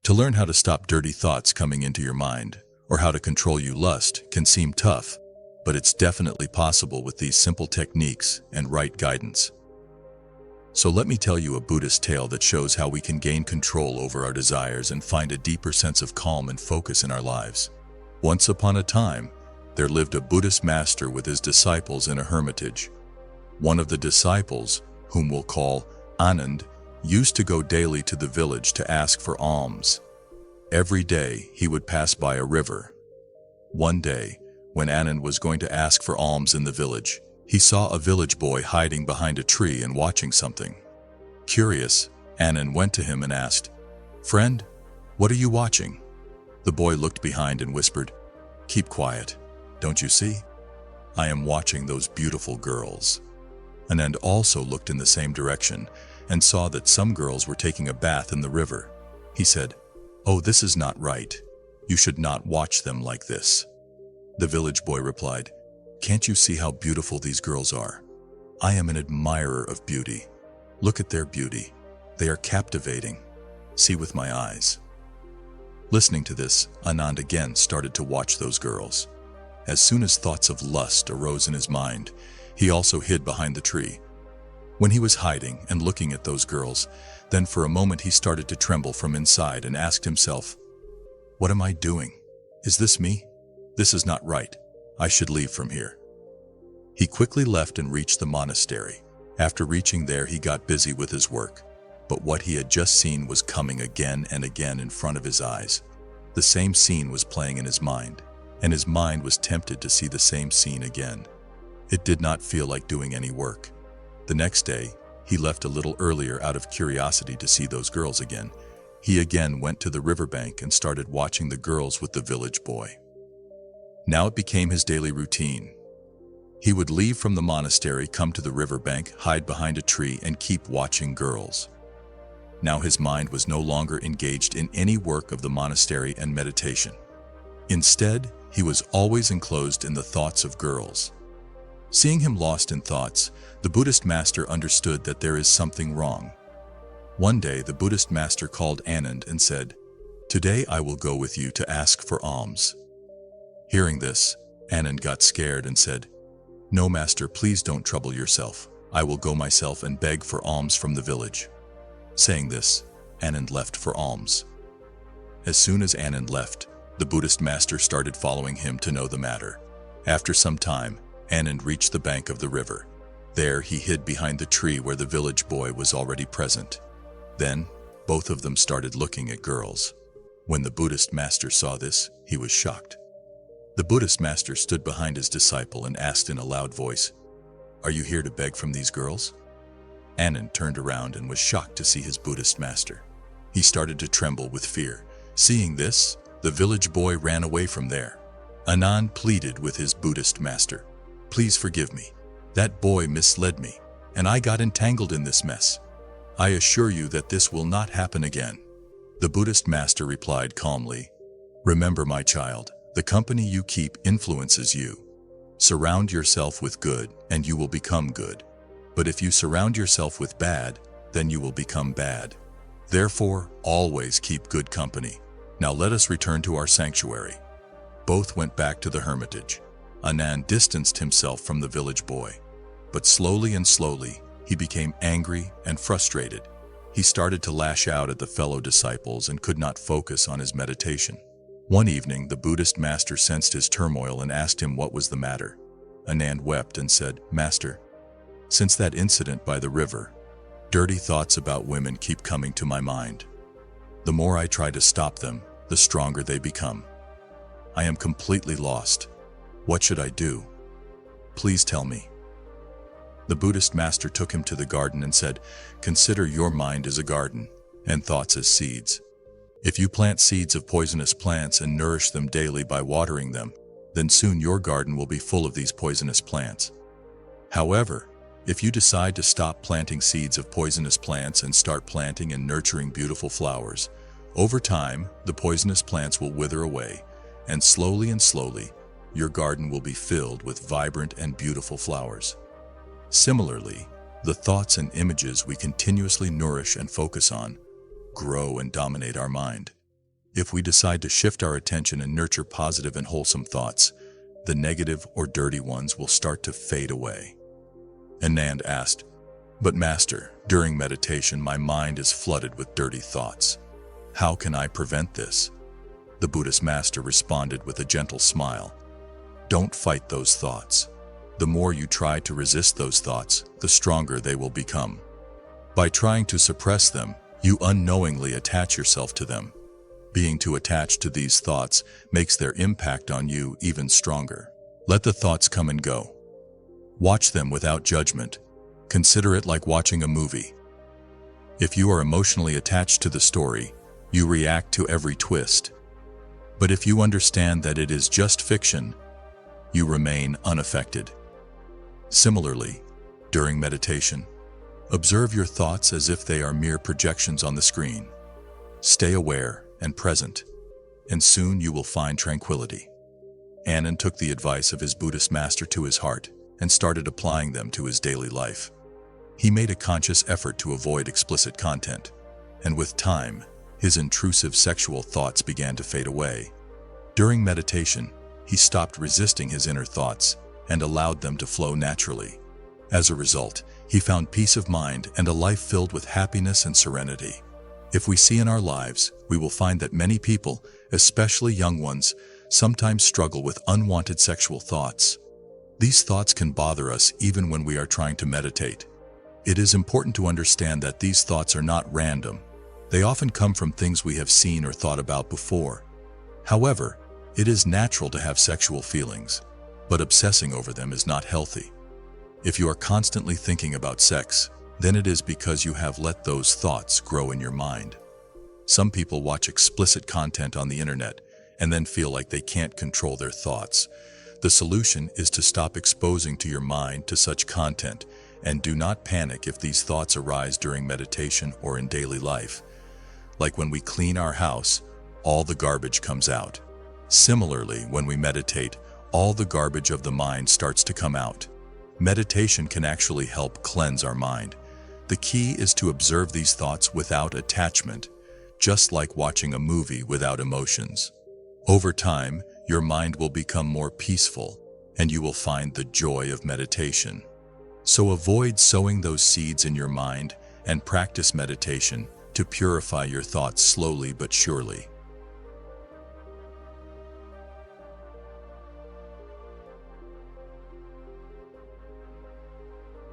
To learn how to stop dirty thoughts coming into your mind, or how to control your lust, can seem tough, but it's definitely possible with these simple techniques and right guidance. So let me tell you a Buddhist tale that shows how we can gain control over our desires and find a deeper sense of calm and focus in our lives. Once upon a time, there lived a Buddhist master with his disciples in a hermitage. One of the disciples, whom we'll call Anand, used to go daily to the village to ask for alms. Every day he would pass by a river. One day, when Anand was going to ask for alms in the village, he saw a village boy hiding behind a tree and watching something. Curious, Anand went to him and asked, "Friend, what are you watching?" The boy looked behind and whispered, "Keep quiet. Don't you see? I am watching those beautiful girls." Anand also looked in the same direction and saw that some girls were taking a bath in the river. He said, "Oh, this is not right. You should not watch them like this." The village boy replied, "Can't you see how beautiful these girls are? I am an admirer of beauty. Look at their beauty. They are captivating. See with my eyes." Listening to this, Anand again started to watch those girls. As soon as thoughts of lust arose in his mind, he also hid behind the tree. When he was hiding and looking at those girls, then for a moment he started to tremble from inside and asked himself, "What am I doing? Is this me? This is not right. I should leave from here." He quickly left and reached the monastery. After reaching there, he got busy with his work. But what he had just seen was coming again and again in front of his eyes. The same scene was playing in his mind, and his mind was tempted to see the same scene again. It did not feel like doing any work. The next day, he left a little earlier out of curiosity to see those girls again. He again went to the riverbank and started watching the girls with the village boy. Now it became his daily routine. He would leave from the monastery, come to the riverbank, hide behind a tree, and keep watching girls. Now his mind was no longer engaged in any work of the monastery and meditation. Instead, he was always enclosed in the thoughts of girls. Seeing him lost in thoughts, the Buddhist master understood that there is something wrong. One day, the Buddhist master called Anand and said, "Today I will go with you to ask for alms." Hearing this, Anand got scared and said, "No, master, please don't trouble yourself. I will go myself and beg for alms from the village." Saying this, Anand left for alms. As soon as Anand left, the Buddhist master started following him to know the matter. After some time, Anand reached the bank of the river. There he hid behind the tree where the village boy was already present. Then, both of them started looking at girls. When the Buddhist master saw this, he was shocked. The Buddhist master stood behind his disciple and asked in a loud voice, "Are you here to beg from these girls?" Anand turned around and was shocked to see his Buddhist master. He started to tremble with fear. Seeing this, the village boy ran away from there. Anand pleaded with his Buddhist master, "Please forgive me. That boy misled me, and I got entangled in this mess. I assure you that this will not happen again." The Buddhist master replied calmly, "Remember, my child, the company you keep influences you. Surround yourself with good, and you will become good. But if you surround yourself with bad, then you will become bad. Therefore, always keep good company. Now let us return to our sanctuary." Both went back to the hermitage. Anand distanced himself from the village boy. But slowly and slowly, he became angry and frustrated. He started to lash out at the fellow disciples and could not focus on his meditation. One evening, the Buddhist master sensed his turmoil and asked him what was the matter. Anand wept and said, "Master, since that incident by the river, dirty thoughts about women keep coming to my mind. The more I try to stop them, the stronger they become. I am completely lost. What should I do? Please tell me." The Buddhist master took him to the garden and said, "Consider your mind as a garden, and thoughts as seeds. If you plant seeds of poisonous plants and nourish them daily by watering them, then soon your garden will be full of these poisonous plants. However, if you decide to stop planting seeds of poisonous plants and start planting and nurturing beautiful flowers, over time, the poisonous plants will wither away, and slowly, your garden will be filled with vibrant and beautiful flowers." Similarly, the thoughts and images we continuously nourish and focus on grow and dominate our mind. If we decide to shift our attention and nurture positive and wholesome thoughts, the negative or dirty ones will start to fade away. Anand asked, "But Master, during meditation my mind is flooded with dirty thoughts. How can I prevent this?" The Buddhist Master responded with a gentle smile. "Don't fight those thoughts. The more you try to resist those thoughts, the stronger they will become. By trying to suppress them, you unknowingly attach yourself to them. Being too attached to these thoughts makes their impact on you even stronger. Let the thoughts come and go. Watch them without judgment. Consider it like watching a movie. If you are emotionally attached to the story, you react to every twist. But if you understand that it is just fiction, you remain unaffected." Similarly, during meditation, observe your thoughts as if they are mere projections on the screen. Stay aware and present, and soon you will find tranquility. Anand took the advice of his Buddhist master to his heart and started applying them to his daily life. He made a conscious effort to avoid explicit content, and with time, his intrusive sexual thoughts began to fade away. During meditation, he stopped resisting his inner thoughts and allowed them to flow naturally. As a result, he found peace of mind and a life filled with happiness and serenity. If we see in our lives, we will find that many people, especially young ones, sometimes struggle with unwanted sexual thoughts. These thoughts can bother us even when we are trying to meditate. It is important to understand that these thoughts are not random. They often come from things we have seen or thought about before. However, it is natural to have sexual feelings, but obsessing over them is not healthy. If you are constantly thinking about sex, then it is because you have let those thoughts grow in your mind. Some people watch explicit content on the internet and then feel like they can't control their thoughts. The solution is to stop exposing to your mind to such content, and do not panic if these thoughts arise during meditation or in daily life. Like when we clean our house, all the garbage comes out. Similarly, when we meditate, all the garbage of the mind starts to come out. Meditation can actually help cleanse our mind. The key is to observe these thoughts without attachment, just like watching a movie without emotions. Over time, your mind will become more peaceful, and you will find the joy of meditation. So avoid sowing those seeds in your mind and practice meditation to purify your thoughts slowly but surely.